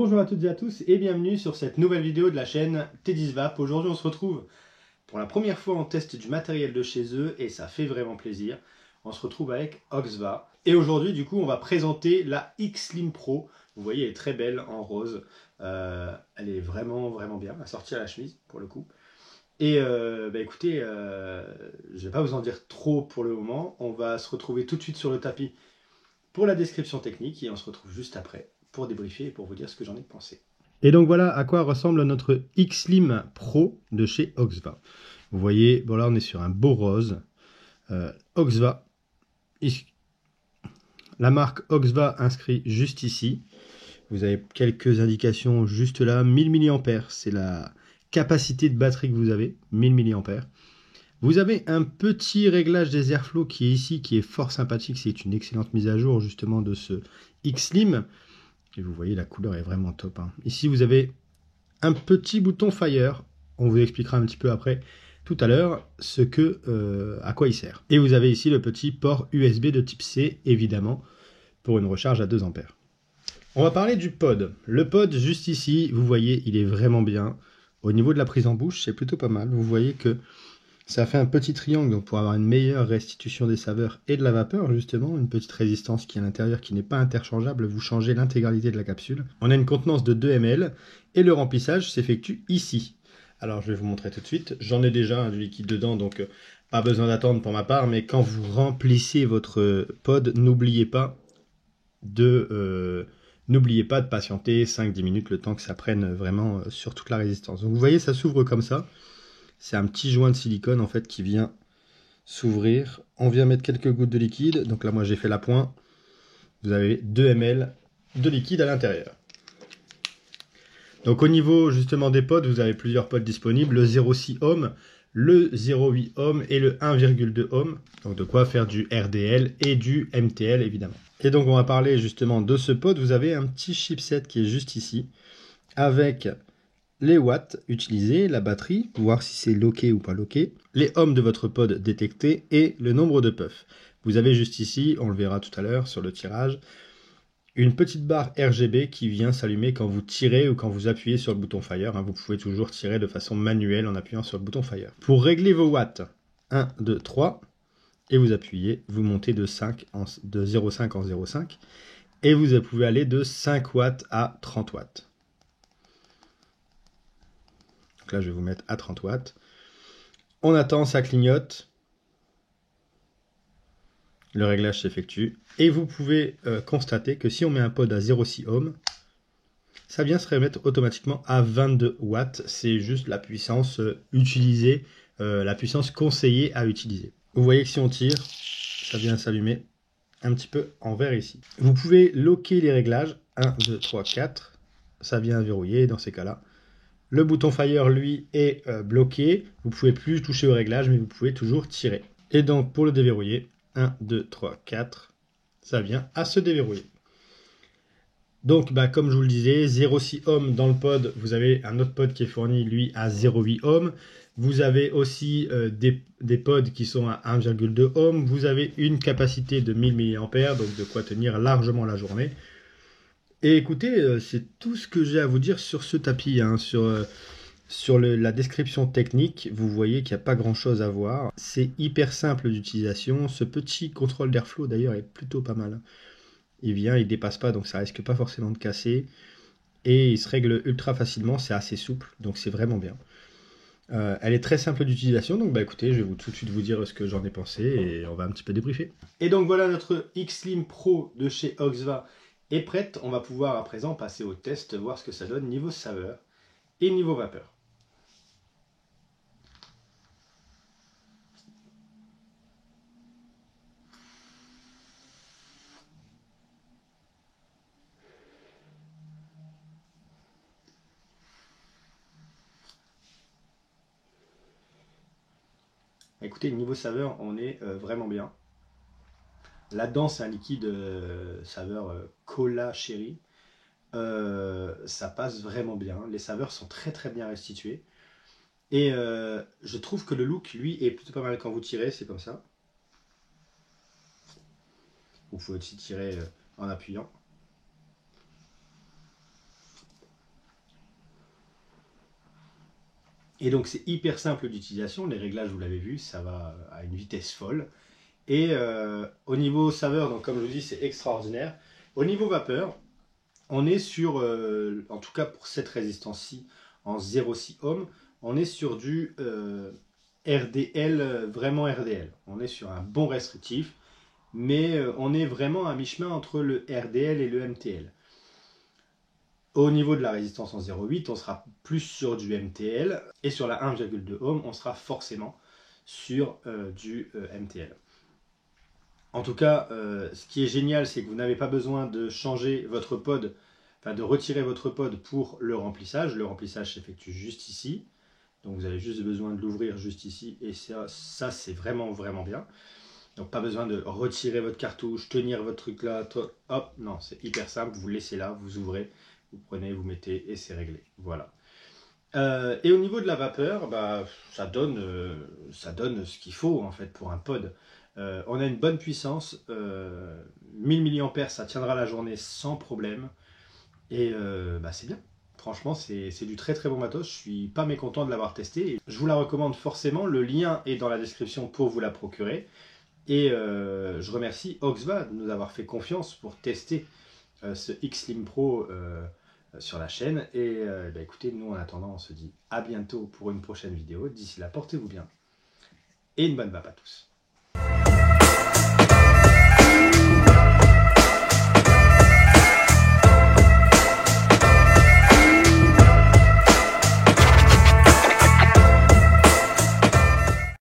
Bonjour à toutes et à tous et bienvenue sur cette nouvelle vidéo de la chaîne T10Vap. Aujourd'hui on se retrouve pour la première fois en test du matériel de chez eux et ça fait vraiment plaisir. On se retrouve avec Oxva et aujourd'hui du coup on va présenter la X-Slim Pro. Vous voyez elle est très belle en rose, elle est vraiment bien, assortie à la chemise pour le coup. Et écoutez, je vais pas vous en dire trop pour le moment, on va se retrouver tout de suite sur le tapis pour la description technique et on se retrouve juste après pour débriefer et pour vous dire ce que j'en ai pensé. Et donc voilà à quoi ressemble notre X-Slim Pro de chez Oxva. Vous voyez, bon là on est sur un beau rose. Oxva, la marque Oxva inscrit juste ici. Vous avez quelques indications juste là. 1000 mAh, c'est la capacité de batterie que vous avez, 1000 mAh. Vous avez un petit réglage des airflows qui est ici, qui est fort sympathique. C'est une excellente mise à jour justement de ce X-Slim. Et vous voyez, la couleur est vraiment top. Ici, vous avez un petit bouton Fire. On vous expliquera un petit peu après, tout à l'heure, à quoi il sert. Et vous avez ici le petit port USB de type C, évidemment, pour une recharge à 2 ampères. On va parler du pod. Le pod, juste ici, vous voyez, il est vraiment bien. Au niveau de la prise en bouche, c'est plutôt pas mal. Vous voyez que ça fait un petit triangle donc pour avoir une meilleure restitution des saveurs et de la vapeur, justement. Une petite résistance qui est à l'intérieur, qui n'est pas interchangeable. Vous changez l'intégralité de la capsule. On a une contenance de 2 ml et le remplissage s'effectue ici. Alors, je vais vous montrer tout de suite. J'en ai déjà du liquide dedans, donc pas besoin d'attendre pour ma part. Mais quand vous remplissez votre pod, n'oubliez pas de patienter 5-10 minutes, le temps que ça prenne vraiment sur toute la résistance. Donc, vous voyez, ça s'ouvre comme ça. C'est un petit joint de silicone en fait qui vient s'ouvrir. On vient mettre quelques gouttes de liquide. Donc là, moi, j'ai fait la pointe. Vous avez 2 ml de liquide à l'intérieur. Donc au niveau justement des pods, vous avez plusieurs pods disponibles. Le 0,6 ohm, le 0,8 ohm et le 1,2 ohm. Donc de quoi faire du RDL et du MTL évidemment. Et donc on va parler justement de ce pod. Vous avez un petit chipset qui est juste ici avec les watts utilisés, la batterie, voir si c'est locké ou pas locké, les ohms de votre pod détectés et le nombre de puffs. Vous avez juste ici, on le verra tout à l'heure sur le tirage, une petite barre RGB qui vient s'allumer quand vous tirez ou quand vous appuyez sur le bouton Fire. Vous pouvez toujours tirer de façon manuelle en appuyant sur le bouton Fire. Pour régler vos watts, 1, 2, 3, et vous appuyez, vous montez de 0,5 en 0,5 et vous pouvez aller de 5 watts à 30 watts. Donc là, je vais vous mettre à 30 watts. On attend, ça clignote. Le réglage s'effectue. Et vous pouvez constater que si on met un pod à 0,6 ohm, ça vient se remettre automatiquement à 22 watts. C'est juste la puissance utilisée, la puissance conseillée à utiliser. Vous voyez que si on tire, ça vient s'allumer un petit peu en vert ici. Vous pouvez locker les réglages. 1, 2, 3, 4. Ça vient verrouiller dans ces cas-là. Le bouton Fire, lui, est bloqué. Vous ne pouvez plus toucher au réglage, mais vous pouvez toujours tirer. Et donc, pour le déverrouiller, 1, 2, 3, 4, ça vient à se déverrouiller. Donc, comme je vous le disais, 0,6 ohm dans le pod. Vous avez un autre pod qui est fourni, lui, à 0,8 ohm. Vous avez aussi des pods qui sont à 1,2 ohm. Vous avez une capacité de 1000 mAh, donc de quoi tenir largement la journée. Et écoutez, c'est tout ce que j'ai à vous dire sur ce tapis, sur la description technique. Vous voyez qu'il n'y a pas grand chose à voir. C'est hyper simple d'utilisation. Ce petit contrôle d'airflow d'ailleurs est plutôt pas mal. Il dépasse pas, donc ça risque pas forcément de casser. Et il se règle ultra facilement, c'est assez souple, donc c'est vraiment bien. Elle est très simple d'utilisation, donc écoutez, je vais tout de suite vous dire ce que j'en ai pensé et on va un petit peu débriefer. Et donc voilà, notre X-Slim Pro de chez Oxva est prête. On va pouvoir à présent passer au test, voir ce que ça donne niveau saveur et niveau vapeur. Écoutez, niveau saveur, on est vraiment bien. Là-dedans, c'est un liquide saveur cola cherry. Ça passe vraiment bien. Les saveurs sont très bien restituées. Et je trouve que le look, lui, est plutôt pas mal quand vous tirez. C'est comme ça. Vous pouvez aussi tirer en appuyant. Et donc c'est hyper simple d'utilisation, les réglages vous l'avez vu, ça va à une vitesse folle. Et au niveau saveur, donc comme je vous dis, c'est extraordinaire. Au niveau vapeur, on est sur, en tout cas pour cette résistance-ci, en 0,6 ohm, on est sur du RDL, vraiment RDL. On est sur un bon restrictif, mais on est vraiment à mi-chemin entre le RDL et le MTL. Au niveau de la résistance en 0,8, on sera plus sur du MTL, et sur la 1,2 ohm, on sera forcément sur du MTL. En tout cas, ce qui est génial, c'est que vous n'avez pas besoin de changer votre pod, enfin de retirer votre pod pour le remplissage. Le remplissage s'effectue juste ici. Donc vous avez juste besoin de l'ouvrir juste ici. Et ça c'est vraiment, vraiment bien. Donc pas besoin de retirer votre cartouche, tenir votre truc là. Hop, non, c'est hyper simple. Vous laissez là, vous ouvrez, vous prenez, vous mettez et c'est réglé. Voilà. Et au niveau de la vapeur, bah, ça donne ce qu'il faut en fait pour un pod. On a une bonne puissance, 1000 mAh, ça tiendra la journée sans problème. Et bah, c'est bien. Franchement, c'est du très très bon matos. Je suis pas mécontent de l'avoir testé. Je vous la recommande forcément. Le lien est dans la description pour vous la procurer. Et je remercie Oxva de nous avoir fait confiance pour tester ce X-Slim Pro sur la chaîne. Et bah, écoutez, nous en attendant, on se dit à bientôt pour une prochaine vidéo. D'ici là, portez-vous bien et une bonne vape à tous.